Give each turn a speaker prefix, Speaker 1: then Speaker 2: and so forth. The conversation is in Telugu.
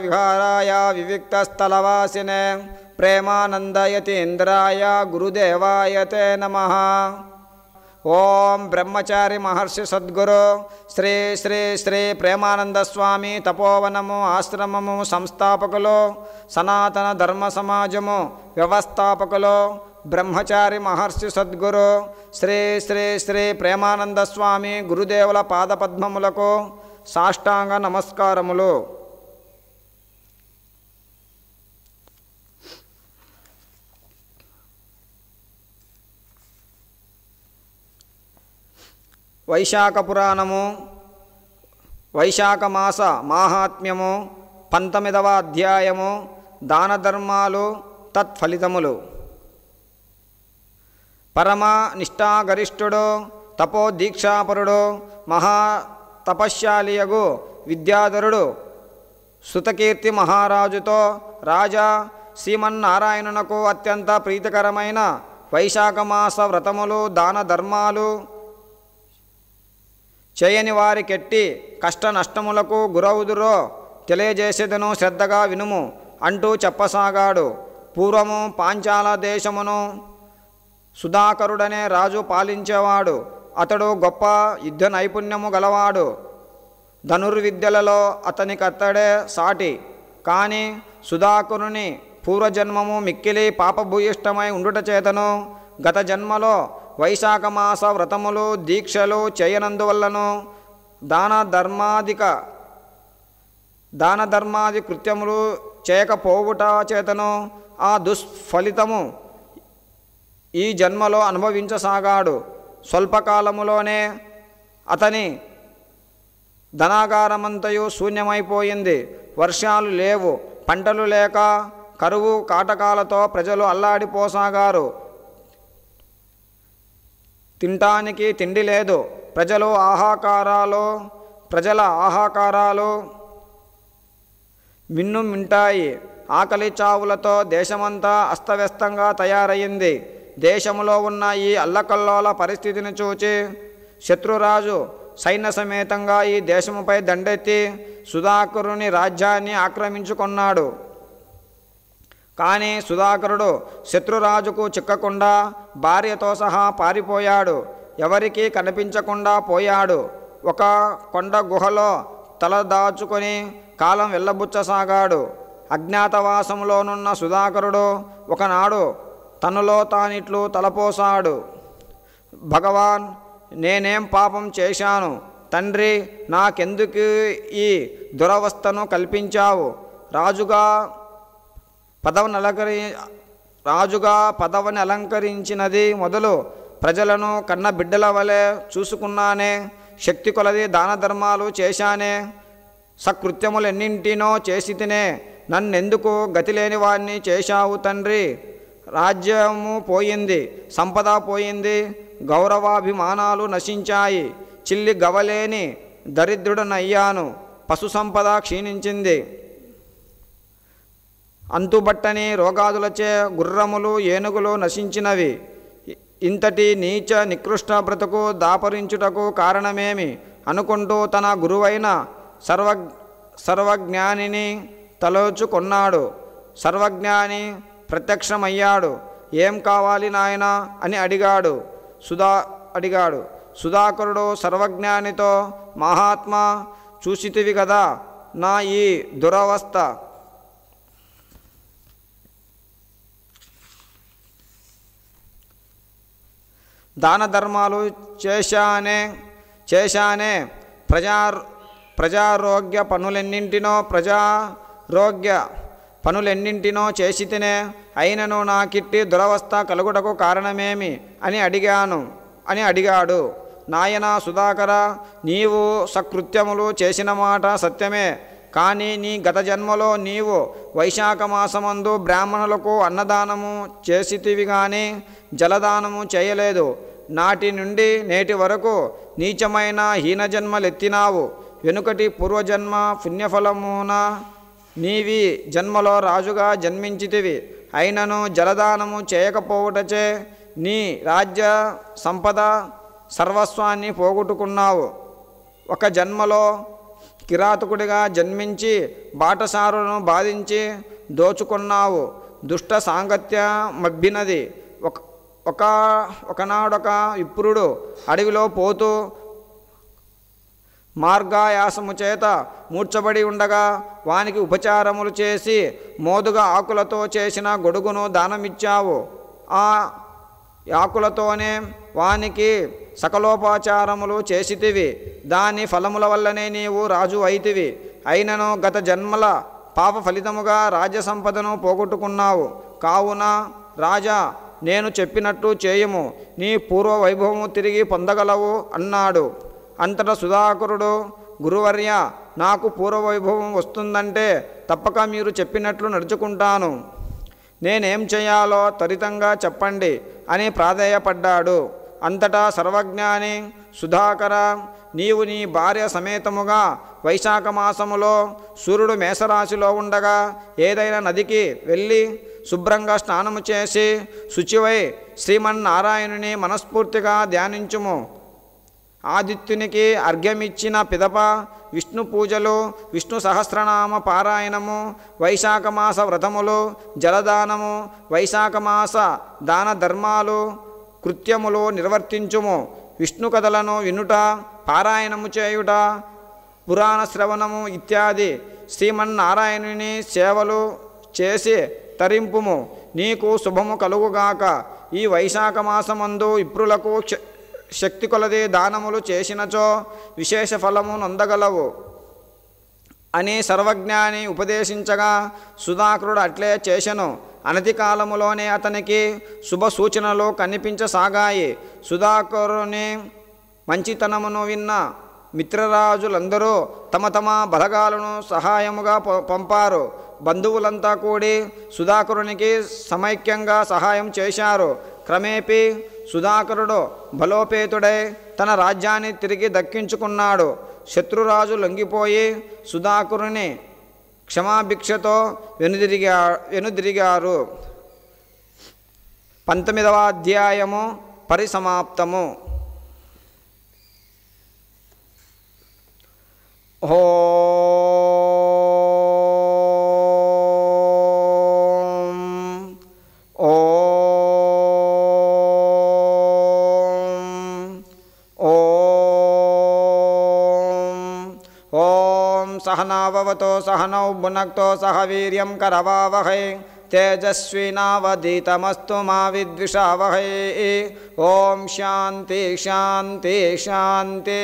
Speaker 1: విహారాయ వివిక్తస్థలవాసినే ప్రేమానందయతీంద్రాయ గురుదేవాయ తే నమః. ఓం బ్రహ్మచారి మహర్షి సద్గురు శ్రీ శ్రీ శ్రీ ప్రేమానంద స్వామి తపోవనము ఆశ్రమము సంస్థాపకులు, సనాతన ధర్మ సమాజము వ్యవస్థాపకులు బ్రహ్మచారి మహర్షి సద్గురు శ్రీ శ్రీ శ్రీ ప్రేమానంద స్వామి గురుదేవుల పాదపద్మములకు సాష్టాంగ నమస్కారములు. వైశాఖ పురాణము వైశాఖ మాస మాహాత్మ్యము 19వ అధ్యాయము దాన ధర్మాలు తత్ఫలితములు. పరమ నిష్ఠాగరిష్ఠుడు తపోదీక్షాపరుడు మహా తపశ్శాలియగు విద్యాధరుడు శృతకీర్తి మహారాజుతో రాజా శ్రీమన్నారాయణునకు అత్యంత ప్రీతికరమైన వైశాఖ మాస వ్రతములు దాన ధర్మాలు చేయని వారికెట్టి కష్ట నష్టములకు గురవుదురో తెలియజేసేదను, శ్రద్ధగా వినుము అంటూ చెప్పసాగాడు. పూర్వము పాంచాల దేశమును సుధాకరుడనే రాజు పాలించేవాడు. అతడు గొప్ప యుద్ధ నైపుణ్యము గలవాడు. ధనుర్విద్యలలో అతనికత్తడే సాటి. కానీ సుధాకరుని పూర్వజన్మము మిక్కిలి పాపభూయిష్టమై ఉండుట చేతను గత జన్మలో వైశాఖ మాస వ్రతములు దీక్షలు చేయనందువల్లను దాన ధర్మాది కృత్యములు చేయకపోవుట చేతను ఆ దుష్ఫలితము ఈ జన్మలో అనుభవించసాగాడు. స్వల్పకాలములోనే అతని ధనాగారమంతయు శూన్యమైపోయింది. వర్షాలు లేవు, పంటలు లేక కరువు కాటకాలతో ప్రజలు అల్లాడిపోసాగారు. తినటానికి తిండి లేదు. ప్రజల ఆహాకారాలు మిన్నుమింటాయి. ఆకలి చావులతో దేశమంతా అస్తవ్యస్తంగా తయారయ్యింది. దేశంలో ఉన్న ఈ అల్లకల్లోల పరిస్థితిని చూచి శత్రురాజు సైన్య సమేతంగా ఈ దేశముపై దండెత్తి సుధాకరుని రాజ్యాన్ని ఆక్రమించుకున్నాడు. కానీ సుధాకరుడు శత్రురాజుకు చిక్కకుండా భార్యతో సహా పారిపోయాడు. ఎవరికీ కనిపించకుండా పోయాడు. ఒక కొండ గుహలో తలదాచుకొని కాలం వెళ్ళబుచ్చసాగాడు. అజ్ఞాతవాసంలోనున్న సుధాకరుడు ఒకనాడు తనలో తానిట్లు తలపోసాడు. భగవాన్, నేనేం పాపం చేశాను తండ్రి? నాకెందుకు ఈ దురవస్థను కల్పించావు? రాజుగా పదవిని అలంకరించినది మొదలు ప్రజలను కన్న బిడ్డల వలె చూసుకున్నానే. శక్తి కొలది దాన ధర్మాలు చేశానే. సకృత్యములెన్నింటినో చేసి తినే. నన్నెందుకు గతిలేని వాడిని చేశావు తండ్రి? రాజ్యము పోయింది, సంపద పోయింది, గౌరవాభిమానాలు నశించాయి. చిల్లి గవలేని దరిద్రుడనయ్యాను. పశు సంపద క్షీణించింది. అంతుబట్టని రోగాదులచే గుర్రములు ఏనుగులు నశించినవి. ఇంతటి నీచ నికృష్ట బ్రతుకు దాపరించుటకు కారణమేమి అనుకుంటూ తన గురువైన సర్వజ్ఞానిని తలోచుకొన్నాడు. సర్వజ్ఞాని ప్రత్యక్షమయ్యాడు. ఏం కావాలి నాయనా అని అడిగాడు. సుధాకరుడు సర్వజ్ఞానితో, మహాత్మా, చూసితివి కదా నా ఈ దురవస్థ. దాన ధర్మాలు చేశానే. ప్రజారోగ్య పనులెన్నింటినో చేసి తినే. అయినను నాకిట్టి దురవస్థ కలుగుటకు కారణమేమి అని అడిగాడు. నాయనా సుధాకర, నీవు సకృత్యములు చేసిన మాట సత్యమే. కానీ నీ గత జన్మలో నీవు వైశాఖ మాసమందు బ్రాహ్మణులకు అన్నదానము చేసితివి కానీ జలదానము చేయలేదు. నాటి నుండి నేటి వరకు నీచమైన హీనజన్మలెత్తినావు. వెనుకటి పూర్వజన్మ పుణ్యఫలమున నీవి జన్మలో రాజుగా జన్మించితివి. అయినను జలదానము చేయకపోవుటచే నీ రాజ్య సంపద సర్వస్వాన్ని పోగొట్టుకున్నావు. ఒక జన్మలో కిరాతకుడిగా జన్మించి బాటసారులను బాధించి దోచుకున్నావు. దుష్ట సాంగత్య మబ్బినది. ఒకనాడొక విప్రుడు అడవిలో పోతూ మార్గాయాసము చేత మూర్చబడి ఉండగా వానికి ఉపచారములు చేసి మోదుగా ఆకులతో చేసిన గొడుగును దానమిచ్చావు. ఆ ఆకులతోనే వానికి సకలోపచారములు చేసితివి. దాని ఫలముల వల్లనే నీవు రాజు అయితివి. అయినను గత జన్మల పాప ఫలితముగా రాజ్య సంపదను పోగొట్టుకున్నావు. కావున రాజా, నేను చెప్పినట్టు చేయము, నీ పూర్వ వైభవము తిరిగి పొందగలవు అన్నాడు. అంతటా సుధాకరుడు, గురువర్య, నాకు పూర్వవైభవం వస్తుందంటే తప్పక మీరు చెప్పినట్లు నడుచుకుంటాను. నేనేం చేయాలో త్వరితంగా చెప్పండి అని ప్రాధేయపడ్డాడు. అంతటా సర్వజ్ఞాని సుధాకర, నీవు నీ భార్య సమేతముగా వైశాఖ మాసములో సూర్యుడు మేషరాశిలో ఉండగా ఏదైనా నదికి వెళ్ళి శుభ్రంగా స్నానము చేసి శుచివై శ్రీమన్నారాయణుని మనస్ఫూర్తిగా ధ్యానించుము. ఆదిత్యునికి అర్ఘ్యమిచ్చిన పిదప విష్ణు పూజలు, విష్ణు సహస్రనామ పారాయణము, వైశాఖమాస వ్రతములు, జలదానము, వైశాఖమాస దాన ధర్మాలు కృత్యములు నిర్వర్తించుము. విష్ణు కథలను వినుట, పారాయణము చేయుట, పురాణ శ్రవణము ఇత్యాది శ్రీమన్నారాయణుని సేవలు చేసి తరింపుము. నీకు శుభము కలుగుగాక. ఈ వైశాఖ మాసమందు విప్రులకు శక్తి కొలది దానములు చేసినచో విశేష ఫలము నొందగలవు అని సర్వజ్ఞాని ఉపదేశించగా సుధాకరుడు అట్లే చేసెను. అనతి కాలములోనే అతనికి శుభ సూచనలు కనిపించసాగాయి. సుధాకరుని మంచితనమును విన్న మిత్రరాజులందరూ తమ తమ బలగాలను సహాయముగా పంపారు. బంధువులంతా కూడి సుధాకరునికి సమైక్యంగా సహాయం చేశారు. క్రమేపీ సుధాకరుడు బలోపేతుడై తన రాజ్యాన్ని తిరిగి దక్కించుకున్నాడు. శత్రురాజు లొంగిపోయి సుధాకరుని క్షమాభిక్షతో వెనుదిరిగారు. 19వ అధ్యాయము పరిసమాప్తము. सहनाववतो सहनौ भुनक्तो सह वीर्यं करवावहै तेजस्विनावधीतमस्तु मा विद्विषावहै। ओम शांति शांति शांति।